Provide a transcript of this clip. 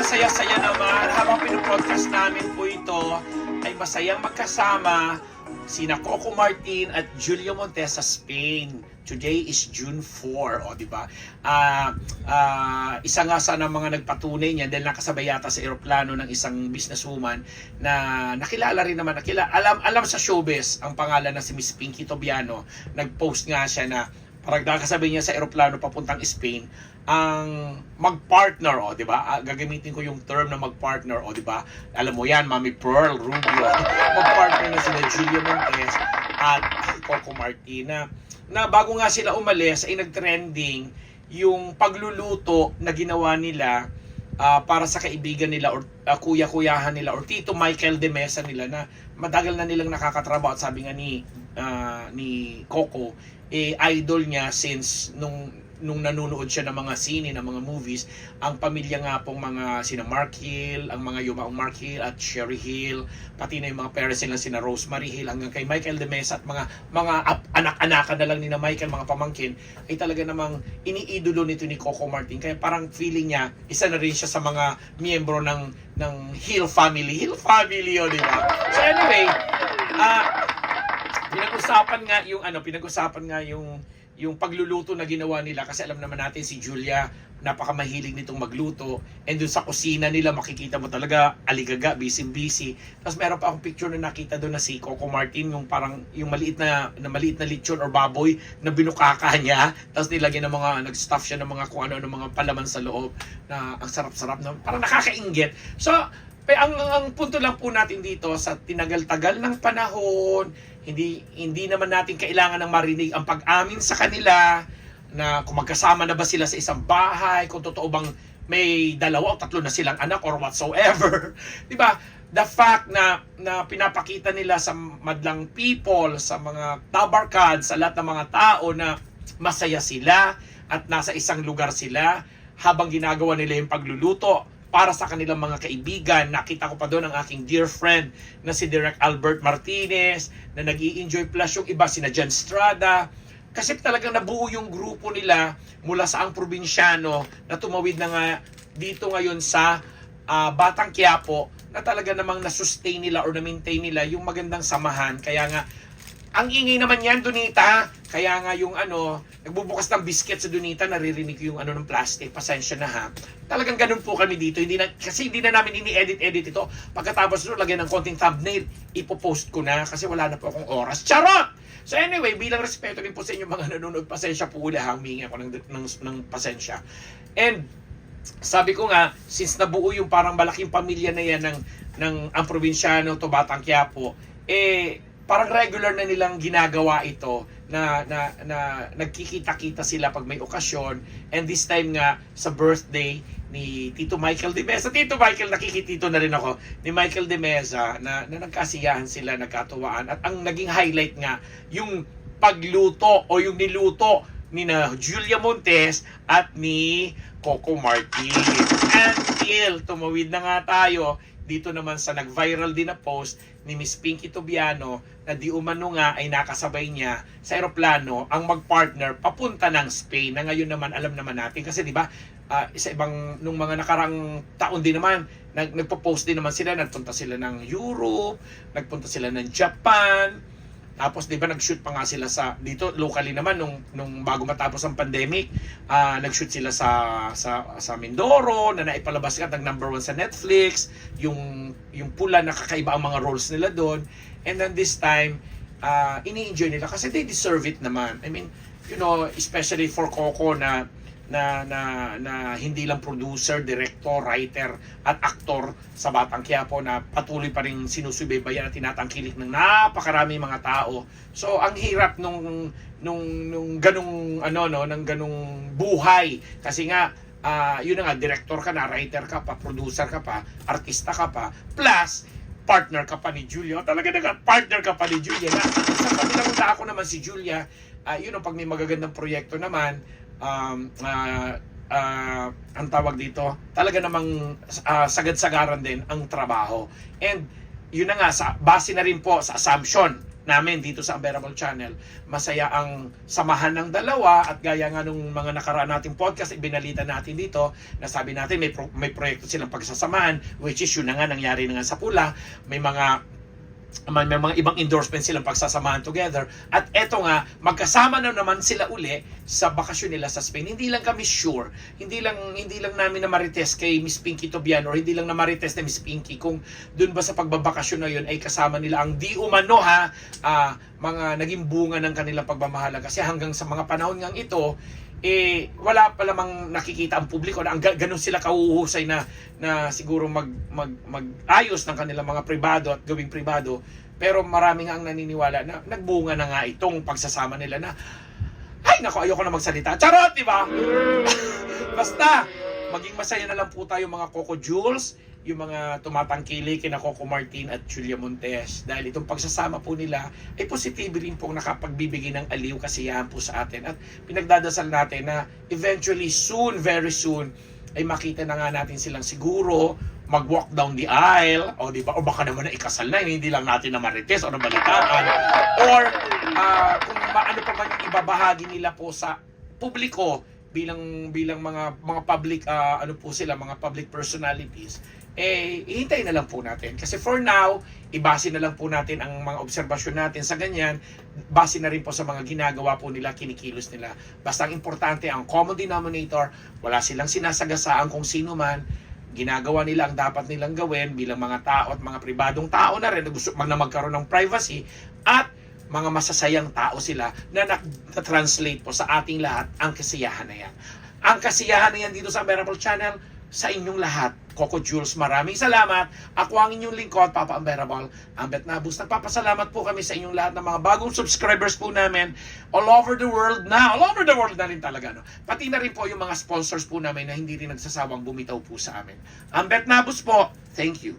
ang saya-saya naman. Habang pinopodcast namin po ito, ay masayang magkasama sina Coco Martin at Julia Montes sa Spain. Today is June 4, o di ba? Isa nga sa mga nagpatunay niya dahil nakasabay yata sa eroplano ng isang businesswoman na nakilala rin naman, alam sa showbiz ang pangalan na si Miss Pinky Tobiano. Nag-post nga siya na parang nakasabay niya sa eroplano papuntang Spain ang mag-partner, o di ba? Gagamitin ko yung term na mag-partner, o di ba? Alam mo yan, Mami Pearl Rubio. Mag-partner na sila Julia Montes at Coco Martin na bago nga sila umalis ay nag-trending yung pagluluto na ginawa nila para sa kaibigan nila or kuya-kuyahan nila or Tito Michael de Mesa nila na matagal na nilang nakakatrabaho at sabi nga ni Coco idol niya since nung nanonood siya ng mga sine, ng mga movies, ang pamilya nga pong mga sina Mark Hill, ang mga yumaong Mark Hill at Sherry Hill, pati na yung mga parents nila sina Rosemary Hill hanggang kay Michael de Mesa at mga anak-anakan na lang ni na Michael, mga pamangkin, ay talaga namang iniidolo nito ni Coco Martin. Kaya parang feeling niya, isa na rin siya sa mga miyembro ng Hill family. Hill family yun, di ba? So anyway, pinag-usapan nga yung pagluluto na ginawa nila kasi alam naman natin si Julia napakamahilig nitong magluto, and dun sa kusina nila makikita mo talaga aligaga, busy. Tapos meron pa akong picture na nakita doon na si Coco Martin, yung parang yung maliit na lechon or baboy na binukaka niya, tapos nilagyan ng mga nag-stuff siya ng mga kung ano ng mga palaman sa loob na ang sarap-sarap na parang nakakainggit. So ang punto lang po natin dito sa tinagal-tagal ng panahon, hindi naman natin kailangan ng marinig ang pag-amin sa kanila na kung magkasama na ba sila sa isang bahay, kung totoo bang may dalawa o tatlo na silang anak or whatsoever. Di ba? The fact na pinapakita nila sa madlang people, sa mga tabarkad, sa lahat ng mga tao na masaya sila at nasa isang lugar sila habang ginagawa nila yung pagluluto para sa kanilang mga kaibigan. Nakita ko pa doon ang aking dear friend na si Direk Albert Martinez na nag-i-enjoy plus yung iba, sina Jan Estrada. Kasi talagang nabuo yung grupo nila mula sa ang probinsyano na tumawid na nga dito ngayon sa Batang Quiapo na talaga namang na-sustain nila or na-maintain nila yung magandang samahan. Kaya nga, ang ingay naman yan, Donita. Kaya nga yung nagbubukas ng biscuit sa Donita, naririnig yung ng plastic. Pasensya na ha. Talagang ganun po kami dito. Kasi hindi na namin ini-edit ito. Pagkatapos nito, lagyan ng konting thumbnail, ipopost ko na kasi wala na po akong oras. Charot! So anyway, bilang respeto din po sa inyo mga nanonood, pasensya po ulit, humingi ako ng pasensya. And sabi ko nga, since nabuo yung parang malaking pamilya na yan ng ang probinsyano to Batang Quiapo, parang regular na nilang ginagawa ito na nagkikita-kita sila pag may okasyon. And this time nga sa birthday ni Tito Michael de Mesa. Tito Michael, nakikitito na rin ako ni Michael de Mesa na nagkasiyahan sila, nagkatuwaan. At ang naging highlight nga yung pagluto o yung niluto ni na Julia Montes at ni Coco Martin. Until tumawid na nga tayo dito naman sa nag-viral din na post ni Miss Pinky Tobiano na di umano nga ay nakasabay niya sa eroplano ang mag-partner papunta ng Spain, na ngayon naman alam naman natin kasi di ba sa ibang nung mga nakarang taon din naman nagpo-post din naman sila, nagpunta sila ng Europe, nagpunta sila ng Japan. Tapos 'di ba nag-shoot pa nga sila sa dito locally naman nung bago matapos ang pandemic, nag-shoot sila sa Mindoro na naipalabas ka ng #1 sa Netflix, yung pula na kakaiba ang mga roles nila doon. And then this time, ini-enjoy nila kasi they deserve it naman. I mean, especially for Coco na hindi lang producer, director, writer at aktor sa Batang Quiapo na patuloy pa rin sinusubaybayan at tinatangkilik ng napakarami mga tao. So ang hirap nung ganung ng ganung buhay kasi nga yun na nga, director ka na, writer ka pa, producer ka pa, artista ka pa, plus partner ka pa ni Julia. Talaga partner ka pa ni Julia. Sa kabilang ako naman si Julia, pag may magagandang proyekto naman, ang tawag dito, talaga namang sagad-sagaran din ang trabaho. And yun na nga, base na rin po sa assumption namin dito sa Unbearable Channel. Masaya ang samahan ng dalawa at gaya nga nung mga nakaraan nating podcast, ibinalita natin dito na sabi natin may proyekto silang pagsasamahan, which is yun na nga nangyari na nga sa Pula. May mga ibang endorsements silang pagsasamahan together. At eto nga, magkasama na naman sila uli sa bakasyon nila sa Spain. Hindi lang kami sure, hindi lang namin na marites kay Miss Pinky Tobiano or hindi lang na marites na Miss Pinky kung dun ba sa pagbabakasyon na yun ay kasama nila ang di umano mga naging bunga ng kanilang pagmamahalan. Kasi hanggang sa mga panahon ngang ito, wala pa lamang nakikita ang publiko na ganun sila kahuhusay na siguro mag-ayos ng kanilang mga pribado at gawing pribado. Pero marami nga ang naniniwala na nagbunga na nga itong pagsasama nila na, ay naku, ayoko na magsalita. Charot, di ba? Basta, maging masaya na lang po tayo mga Coco Jules, yung mga tumatangkili kina Coco Martin at Julia Montes. Dahil itong pagsasama po nila ay positibo rin pong nakapagbibigay ng aliw kasiyahan po sa atin. At pinagdadasal natin na eventually soon, very soon, ay makita na nga natin silang siguro mag-walk down the aisle, o di ba? O baka naman na ikasal na, hindi lang natin na marites o nabalitaan. Or kung ano pa man yung ibabahagi nila po sa publiko bilang mga public ano po sila, mga public personalities, ihintayin na lang po natin. Kasi for now, ibase na lang po natin ang mga obserbasyon natin sa ganyan, base na rin po sa mga ginagawa po nila, kinikilos nila. Basta ang importante, ang common denominator, wala silang sinasagasaan kung sino man, ginagawa nila ang dapat nilang gawin bilang mga tao at mga pribadong tao na rin na gusto na magkaroon ng privacy, at mga masasayang tao sila na na-translate po sa ating lahat ang kasiyahan na yan. Ang kasiyahan na yan dito sa Unbearable Channel, sa inyong lahat. Coco Jules, maraming salamat. Ako ang inyong lingkod, Papa Unbearable, Ambet Nabus. Nagpapasalamat po kami sa inyong lahat ng mga bagong subscribers po namin all over the world na. All over the world na rin talaga. No? Pati na rin po yung mga sponsors po namin na hindi rin nagsasawang bumitaw po sa amin. Ambet Nabus po. Thank you.